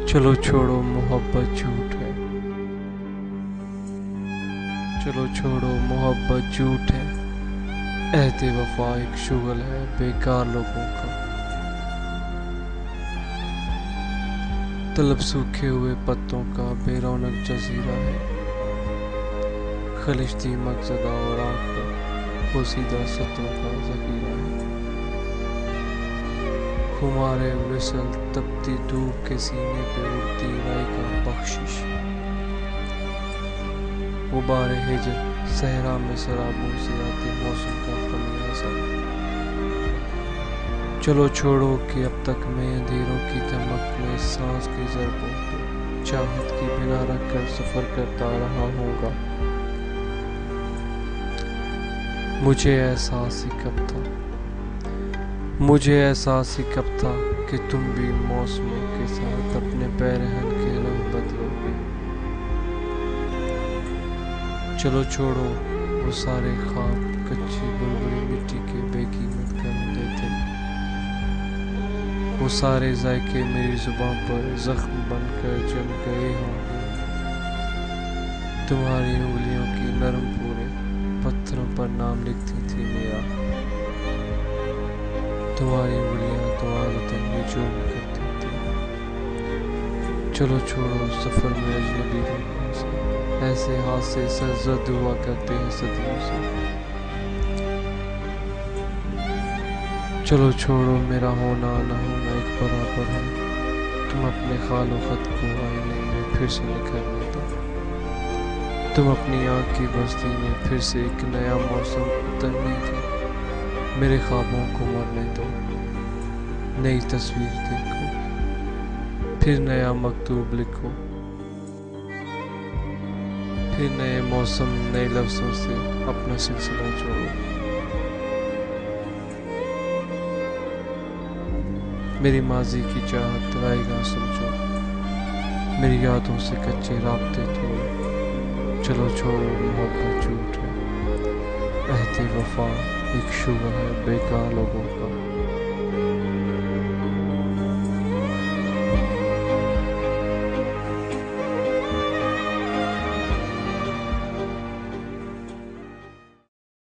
चलो छोड़ो मोहब्बत झूठ है। चलो छोड़ो मोहब्बत झूठ है। एहदे वफा एक शुगल है बेकार लोगों का। तलब सूखे हुए पत्तों का बेरौनक जजीरा है। खलिश दीमक ज़दा और आग पर पोसीदा सत्रों का ज़ख़ीरा है। खुमारे विसल तपती धूप के सीने पे उड़ती राई का बख्शिश। गुबारे हिजर सहरा में शराबों से आते मौसम का खमियाजा। चलो छोड़ो कि अब तक मैं अंधेरों की चमक में सांस की ज़रबों पे चाहत की बिना रख कर सफ़र करता रहा होगा। मुझे एहसास ही कब था कि तुम भी मौसमों के साथ अपने पैरहन के रंग बदलोगे। चलो छोड़ो वो सारे ख्वाब कच्ची बुलबुली मिट्टी के बेकीमत करने थे। वो सारे जायके मेरी जुबान पर जख्म बनकर जम गए होंगे। तुम्हारी उंगलियों की नरम पूरे पत्थरों पर नाम लिखती थी मेरा। तुम्हारी उंगलियां तुम्हारे तन में जुर्म करती थी। चलो छोड़ो सफर में अजनबी लोगों से ऐसे हादसे सरजद हुआ करते हैं सदियों से। चलो छोड़ो मेरा होना न होना एक बराबर है। तुम अपने खालो खत को आईने में फिर से निखरने दो। तुम अपनी आँख की बस्ती में फिर से एक नया मौसम उतरने दो। मेरे ख्वाबों को मरने दो। नई तस्वीर देखो फिर नया मकतूब लिखो। फिर नए मौसम नए लफ्ज़ों से अपना सिलसिला जोड़ो। मेरी माजी की चाहत रायगा समझो। मेरी यादों से कच्चे राब्ते तोड़ो। चलो छोड़ो मोहब्बत झूठ है। एहदे वफा एक शुगर है बेकार लोगों का।